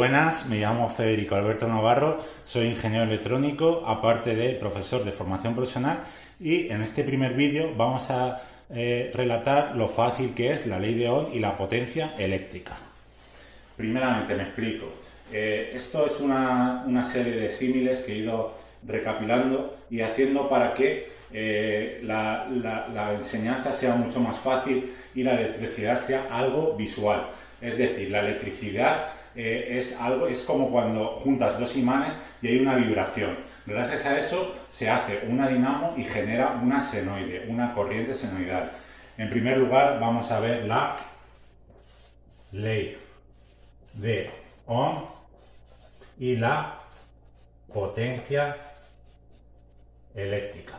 buenas, me llamo Federico Alberto Navarro, soy ingeniero electrónico, aparte de profesor de formación profesional, y en este primer vídeo vamos a relatar lo fácil que es la ley de Ohm y la potencia eléctrica. Primeramente me explico. Esto es una serie de símiles que he ido recapitulando y haciendo para que la enseñanza sea mucho más fácil y la electricidad sea algo visual. Es decir, la electricidad es como cuando juntas dos imanes y hay una vibración. Gracias a eso se hace una dinamo y genera una senoide, una corriente senoidal. En primer lugar vamos a ver la ley de Ohm y la potencia eléctrica.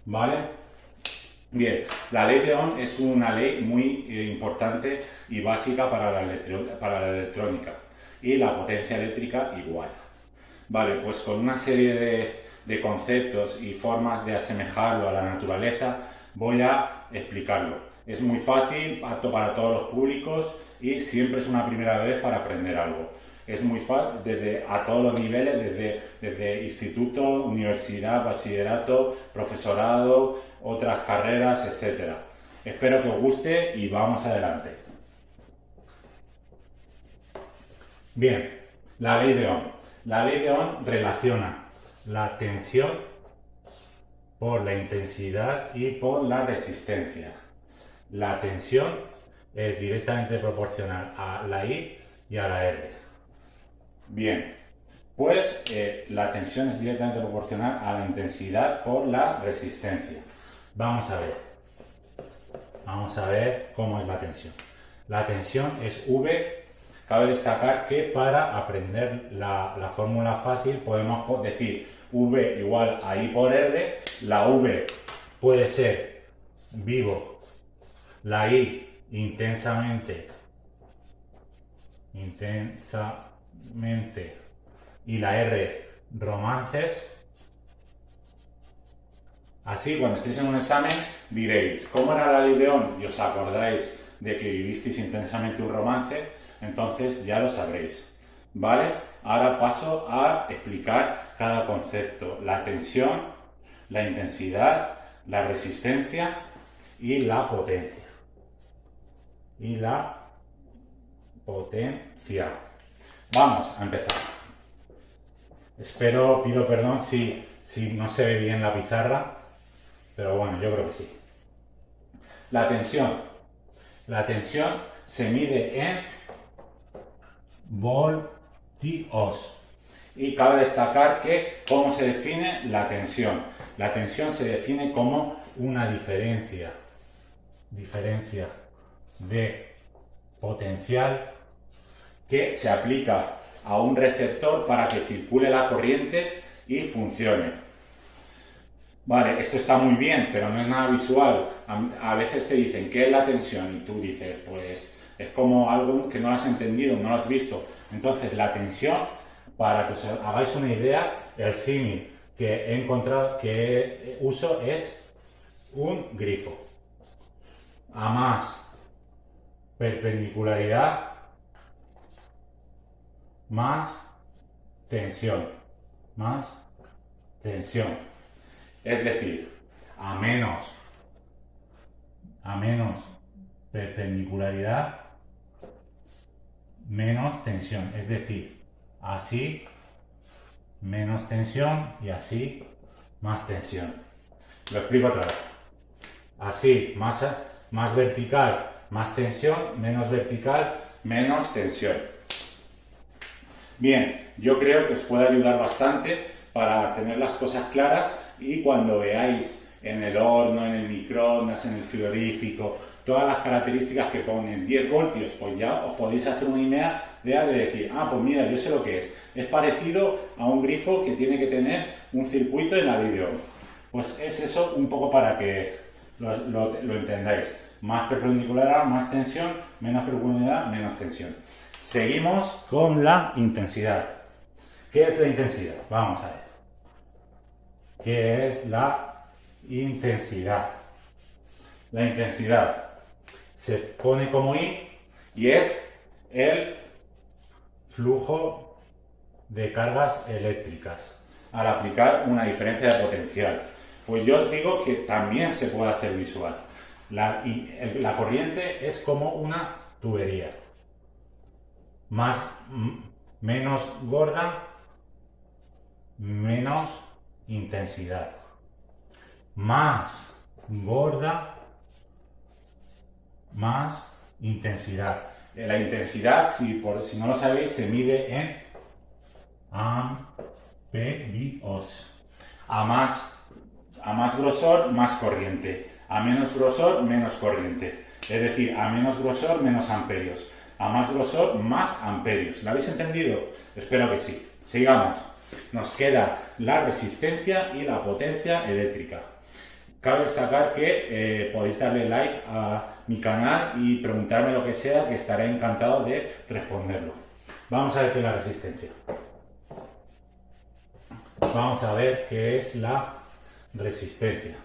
¿Vale? Bien, la ley de Ohm es una ley muy importante y básica para la electrónica, y la potencia eléctrica igual. Vale, pues con una serie de conceptos y formas de asemejarlo a la naturaleza voy a explicarlo. Es muy fácil, apto para todos los públicos y siempre es una primera vez para aprender algo. Es muy fácil a todos los niveles, desde instituto, universidad, bachillerato, profesorado, otras carreras, etc. Espero que os guste y vamos adelante. Bien, la ley de Ohm. La ley de Ohm relaciona la tensión por la intensidad y por la resistencia. La tensión es directamente proporcional a la I y a la R. Bien, pues la tensión es directamente proporcional a la intensidad por la resistencia. Vamos a ver cómo es la tensión. La tensión es V. Cabe destacar que para aprender la fórmula fácil podemos decir V igual a I por R. La V puede ser vivo, la I intensamente y la R romances. Así, cuando estéis en un examen diréis, ¿cómo era la ley de Ohm? Y os acordáis de que vivisteis intensamente un romance, entonces ya lo sabréis. ¿Vale? Ahora paso a explicar cada concepto: la tensión, la intensidad, la resistencia y la potencia. Vamos a empezar. Pido perdón si no se ve bien la pizarra, pero bueno, yo creo que sí. La tensión se mide en voltios. Y cabe destacar que, ¿cómo se define la tensión? La tensión se define como una diferencia de potencial que se aplica a un receptor para que circule la corriente y funcione. Vale, esto está muy bien, pero no es nada visual. A veces te dicen, ¿qué es la tensión? Y tú dices, pues es como algo que no has entendido, no lo has visto. Entonces, la tensión, para que os hagáis una idea, el símil que he encontrado, que uso, es un grifo. A más perpendicularidad, más tensión. Es decir, a menos perpendicularidad, menos tensión. Es decir, así menos tensión y así más tensión. Lo explico otra vez. Así, más vertical, más tensión; menos vertical, menos tensión. Bien, yo creo que os puede ayudar bastante para tener las cosas claras, y cuando veáis en el horno, en el microondas, en el frigorífico, todas las características que ponen 10 voltios, pues ya os podéis hacer una idea de decir, pues mira, yo sé lo que es. Es parecido a un grifo que tiene que tener un circuito en la ley de Ohm. Pues es eso un poco para que lo entendáis. Más perpendicular, más tensión; menos perpendicular, menos tensión. Seguimos con la intensidad. ¿Qué es la intensidad? Vamos a ver. ¿Qué es la intensidad? La intensidad se pone como I y es el flujo de cargas eléctricas al aplicar una diferencia de potencial. Pues yo os digo que también se puede hacer visual. La corriente es como una tubería. Menos gorda, menos intensidad. Más gorda, más intensidad. La intensidad, si no lo sabéis, se mide en amperios. A más grosor, más corriente. A menos grosor, menos corriente. Es decir, a menos grosor, menos amperios. A más grosor, más amperios. ¿Lo habéis entendido? Espero que sí. Sigamos. Nos queda la resistencia y la potencia eléctrica. Cabe destacar que podéis darle like a mi canal y preguntarme lo que sea, que estaré encantado de responderlo. Vamos a ver qué es la resistencia. Vamos a ver qué es la resistencia.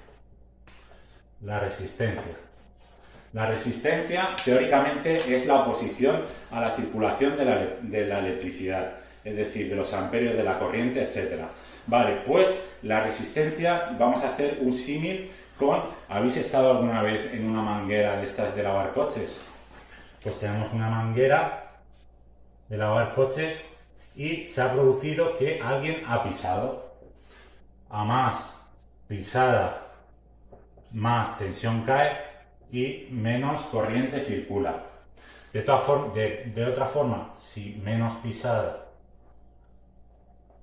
La resistencia teóricamente es la oposición a la circulación de la electricidad, es decir, de los amperios de la corriente, etc. Vale, pues la resistencia, vamos a hacer un símil con... ¿Habéis estado alguna vez en una manguera de estas de lavar coches? Pues tenemos una manguera de lavar coches y se ha producido que alguien ha pisado. A más pisada, más tensión cae y menos corriente circula. De otra forma, si menos pisada,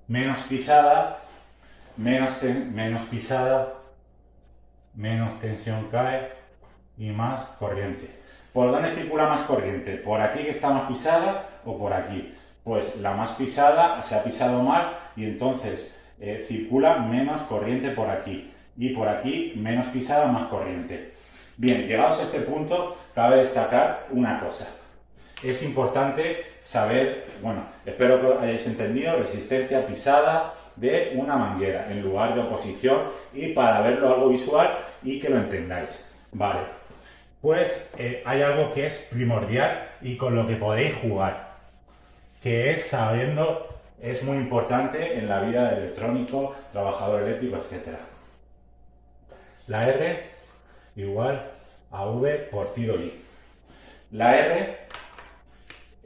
menos tensión cae y más corriente. ¿Por dónde circula más corriente? ¿Por aquí que está más pisada o por aquí? Pues la más pisada se ha pisado mal y entonces circula menos corriente por aquí. Y por aquí menos pisada, más corriente. Bien, llegados a este punto, cabe destacar una cosa. Es importante saber, bueno, espero que hayáis entendido, resistencia pisada de una manguera en lugar de oposición, y para verlo algo visual y que lo entendáis. Vale, pues hay algo que es primordial y con lo que podéis jugar, que es sabiendo, es muy importante en la vida del electrónico, trabajador eléctrico, etc. La R igual a V por tiro I. La R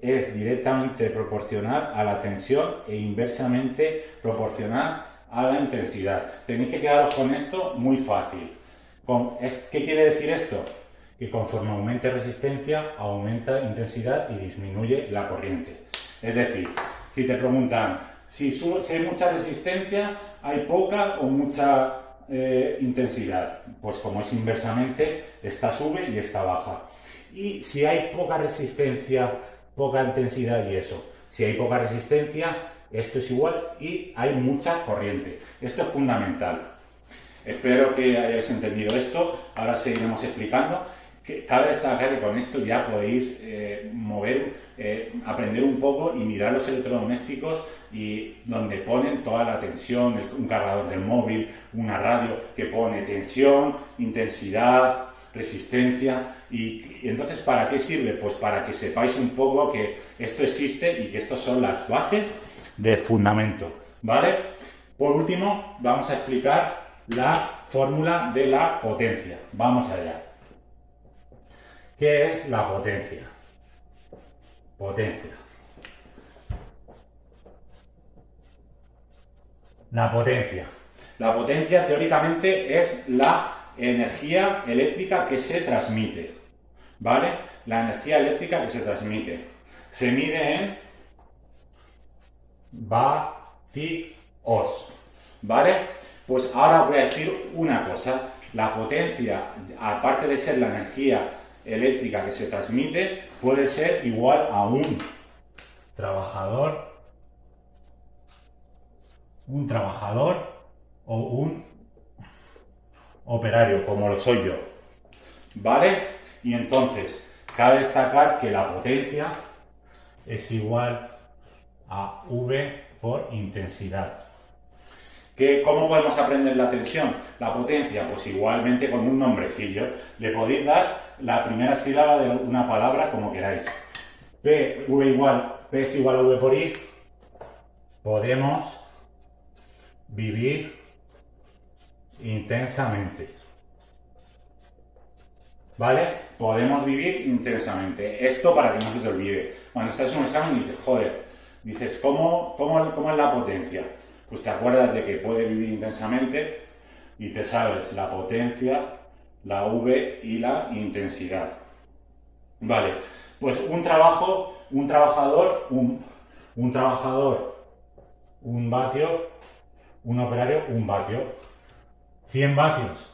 es directamente proporcional a la tensión e inversamente proporcional a la intensidad. Tenéis que quedaros con esto muy fácil. ¿Qué quiere decir esto? Que conforme aumente resistencia, aumenta intensidad y disminuye la corriente. Es decir, si te preguntan si hay mucha resistencia, hay poca o mucha intensidad, pues como es inversamente, esta sube y esta baja. Y si hay poca resistencia, poca intensidad y eso, si hay poca resistencia, esto es igual y hay mucha corriente. Esto es fundamental. Espero que hayáis entendido esto. Ahora seguiremos explicando. Cabe destacar que con esto ya podéis aprender un poco y mirar los electrodomésticos y donde ponen toda la tensión, un cargador del móvil, una radio que pone tensión, intensidad, resistencia y entonces ¿para qué sirve? Pues para que sepáis un poco que esto existe y que estas son las bases de fundamento, ¿vale? Por último, vamos a explicar la fórmula de la potencia. Vamos allá. ¿Qué es la potencia? La potencia teóricamente es la energía eléctrica que se transmite, ¿vale? La energía eléctrica que se transmite. Se mide en vatios, ¿vale? Pues ahora voy a decir una cosa. La potencia, aparte de ser la energía eléctrica que se transmite, puede ser igual a un trabajador o un operario, como lo soy yo, ¿vale? Y entonces, cabe destacar que la potencia es igual a V por intensidad. ¿Cómo podemos aprender la tensión? La potencia, pues igualmente con un nombrecillo. Le podéis dar la primera sílaba de una palabra como queráis. V igual P es igual a V por I, podemos vivir intensamente. ¿Vale? Podemos vivir intensamente. Esto para que no se te olvide. Cuando estás en un examen y dices, joder, dices, ¿cómo es la potencia? Pues te acuerdas de que puede vivir intensamente y te sabes la potencia, la V y la intensidad. Vale, pues un trabajador, un vatio, un operario, un vatio. 100 vatios,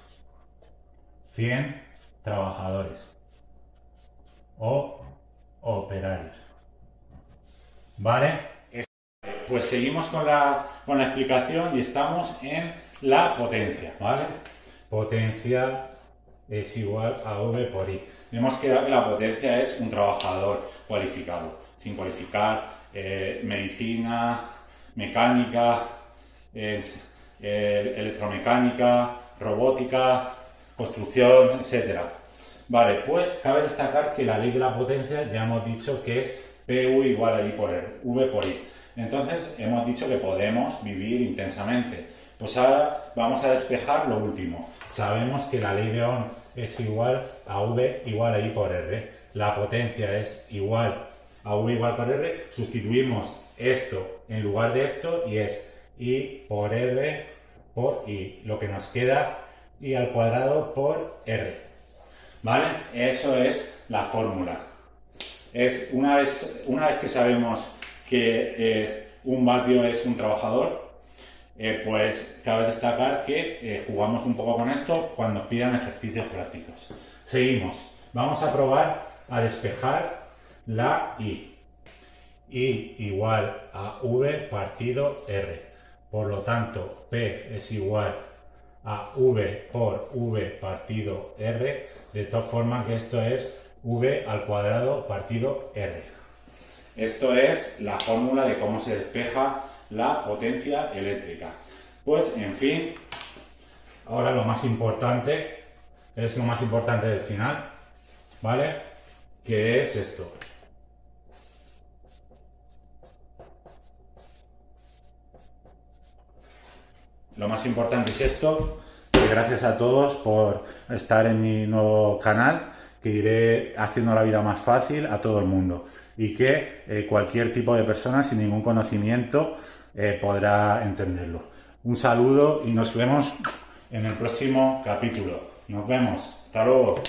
100 trabajadores o operarios. ¿Vale? Pues seguimos con la explicación y estamos en la potencia, ¿vale? Potencia es igual a V por I. Hemos quedado que la potencia es un trabajador cualificado, sin cualificar, medicina, mecánica, electromecánica, robótica, construcción, etcétera. Vale, pues cabe destacar que la ley de la potencia ya hemos dicho que es PV igual a I por R, V por I. Entonces hemos dicho que podemos vivir intensamente. Pues ahora vamos a despejar lo último. Sabemos que la ley de Ohm es igual a V igual a I por R. La potencia es igual a V igual por R. Sustituimos esto en lugar de esto y es I por R por I. Lo que nos queda I al cuadrado por R. ¿Vale? Eso es la fórmula. Una vez que sabemos que un vatio es un trabajador, pues cabe destacar que jugamos un poco con esto cuando pidan ejercicios prácticos. Seguimos. Vamos a probar a despejar la I. I igual a V partido R. Por lo tanto, P es igual a V por V partido R, de tal forma que esto es V al cuadrado partido R. Esto es la fórmula de cómo se despeja la potencia eléctrica. Pues, en fin, ahora lo más importante es lo más importante del final, ¿vale? Que es esto. Lo más importante es esto. Gracias a todos por estar en mi nuevo canal, que iré haciendo la vida más fácil a todo el mundo y que cualquier tipo de persona sin ningún conocimiento podrá entenderlo. Un saludo y nos vemos en el próximo capítulo. Nos vemos. Hasta luego.